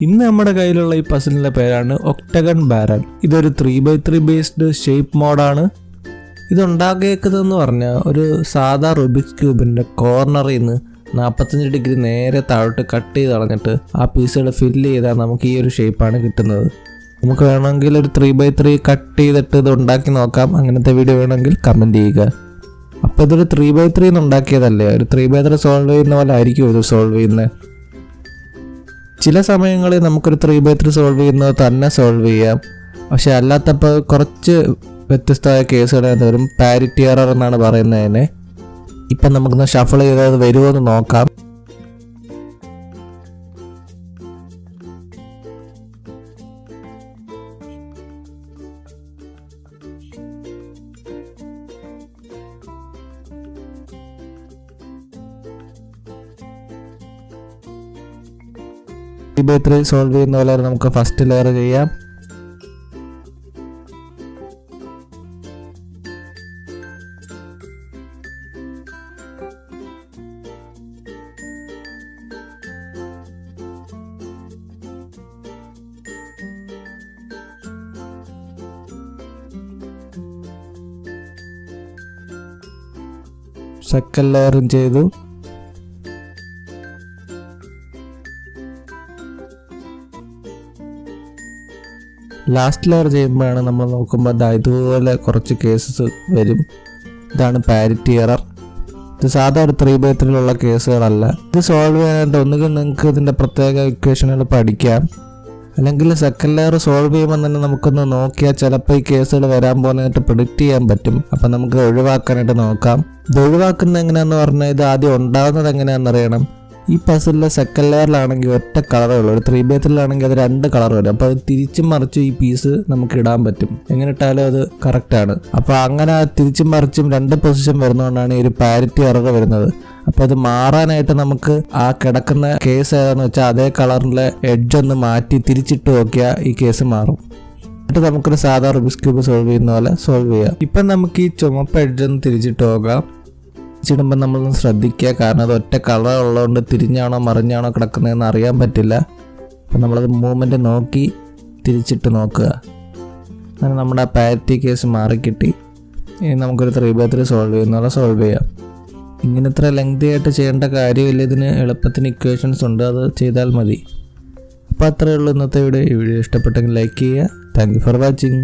ഇന്ന് നമ്മുടെ കയ്യിലുള്ള ഈ പസിലിൻ്റെ പേരാണ് ഒക്ടഗൺ ബാരൽ. ഇതൊരു 3x3 ബേസ്ഡ് ഷേപ്പ് മോഡാണ്. ഇതുണ്ടാക്കിയേക്കുന്നതെന്ന് പറഞ്ഞാൽ ഒരു സാധാ റുബിക്സ് ക്യൂബിൻ്റെ കോർണറിൽ നിന്ന് 45 ഡിഗ്രി നേരെ താഴോട്ട് കട്ട് ചെയ്ത് കളഞ്ഞിട്ട് ആ പീസുകൾ ഫില്ല് ചെയ്താൽ നമുക്ക് ഈ ഒരു ഷേപ്പാണ് കിട്ടുന്നത്. നമുക്ക് വേണമെങ്കിൽ ഒരു 3x3 കട്ട് ചെയ്തിട്ട് ഇത് ഉണ്ടാക്കി നോക്കാം. അങ്ങനത്തെ വീഡിയോ വേണമെങ്കിൽ കമൻറ്റ് ചെയ്യുക. അപ്പോൾ ഇതൊരു 3x3 ഉണ്ടാക്കിയതല്ലേ, ഒരു 3x3 സോൾവ് ചെയ്യുന്ന പോലെ ആയിരിക്കും ഇത് സോൾവ് ചെയ്യുന്നത്. ചില സമയങ്ങളിൽ നമുക്കൊരു 3x3 സോൾവ് ചെയ്യുന്നത് തന്നെ സോൾവ് ചെയ്യാം. പക്ഷെ അല്ലാത്തപ്പോൾ കുറച്ച് വ്യത്യസ്തമായ കേസുകളാണ് വരും. പാരിറ്റി എറർ എന്നാണ് പറയുന്നതിനെ. ഇപ്പം നമുക്കൊന്ന് ഷഫിൾ ചെയ്തത് വരുമോ എന്ന് നോക്കാം. സോൾവ് ചെയ്യുന്ന പോലെ നമുക്ക് ഫസ്റ്റ് ലെയർ ചെയ്യാം. സെക്കൻഡ് ലെയറും ചെയ്തു. ലാസ്റ്റ് ലെയർ ചെയ്യുമ്പോഴാണ് നമ്മൾ നോക്കുമ്പോൾ ഇതുപോലെ കുറച്ച് കേസസ് വരും. ഇതാണ് പാരിറ്റി എറർ. ഇത് സാധാ ഒരു 3x3 കേസുകളല്ല. ഇത് സോൾവ് ചെയ്യാനായിട്ട് ഒന്നുകിൽ നിങ്ങൾക്ക് ഇതിൻ്റെ പ്രത്യേക ഇക്വേഷനുകൾ പഠിക്കാം, അല്ലെങ്കിൽ സെക്കൻഡ് ലെയർ സോൾവ് ചെയ്യുമ്പോൾ തന്നെ നമുക്കൊന്ന് നോക്കിയാൽ ചിലപ്പോൾ ഈ കേസുകൾ വരാൻ പോകുന്നതായിട്ട് പ്രിഡിക്റ്റ് ചെയ്യാൻ പറ്റും. അപ്പം നമുക്ക് ഒഴിവാക്കാനായിട്ട് നോക്കാം. ഇത് ഒഴിവാക്കുന്നത് എങ്ങനെയാണെന്ന് പറഞ്ഞാൽ ഇത് ആദ്യം ഉണ്ടാകുന്നത് എങ്ങനെയാണെന്ന് അറിയണം. ഈ പസിലിലെ സെക്കൻഡ് ലെയറിലാണെങ്കിൽ ഒറ്റ കളറേ ഉള്ളൂ. ഒരു 3x3 അത് 2 കളർ വരും. അപ്പോൾ അത് തിരിച്ചും മറിച്ചും ഈ പീസ് നമുക്ക് ഇടാൻ പറ്റും. എങ്ങനെ ഇട്ടാലും അത് കറക്റ്റാണ്. അപ്പോൾ അങ്ങനെ തിരിച്ചും മറിച്ചും 2 പൊസിഷൻ വരുന്നതുകൊണ്ടാണ് ഈ ഒരു പാരിറ്റി എറർ വരുന്നത്. അപ്പോൾ അത് മാറാനായിട്ട് നമുക്ക് ആ കിടക്കുന്ന കേസ് ഏതാണെന്ന് വെച്ചാൽ അതേ കളറിലെ എഡ്ജ് ഒന്ന് മാറ്റി തിരിച്ചിട്ട് നോക്കിയാൽ ഈ കേസ് മാറും. എന്നിട്ട് നമുക്കൊരു സാധാ റുബിക്സ് ക്യൂബ് സോൾവ് ചെയ്യുന്ന പോലെ സോൾവ് ചെയ്യാം. ഇപ്പം നമുക്ക് ഈ ചുമപ്പ് എഡ്ജ് ഒന്ന് തിരിച്ചിട്ട് നോക്കാം. തിരിച്ചിടുമ്പോൾ നമ്മളൊന്ന് ശ്രദ്ധിക്കുക, കാരണം അത് ഒറ്റ കളർ ഉള്ളതുകൊണ്ട് തിരിഞ്ഞാണോ മറിഞ്ഞാണോ കിടക്കുന്നതെന്ന് അറിയാൻ പറ്റില്ല. അപ്പം നമ്മളത് മൂവ്മെൻറ്റ് നോക്കി തിരിച്ചിട്ട് നോക്കുക. അങ്ങനെ നമ്മുടെ ആ പാരിറ്റി കേസ് മാറിക്കിട്ടി. ഇനി നമുക്കൊരു 3x3 സോൾവ് ചെയ്യുന്ന സോൾവ് ചെയ്യാം. ഇങ്ങനെ ഇത്ര ലെങ്തി ആയിട്ട് ചെയ്യേണ്ട കാര്യമില്ല. ഇതിന് എളുപ്പത്തിന് ഇക്വേഷൻസ് ഉണ്ട്, അത് ചെയ്താൽ മതി. അപ്പോൾ അത്രയേ ഉള്ളൂ ഇന്നത്തെ വീഡിയോ. ഈ വീഡിയോ ഇഷ്ടപ്പെട്ടെങ്കിൽ ലൈക്ക് ചെയ്യുക. Thank you for watching.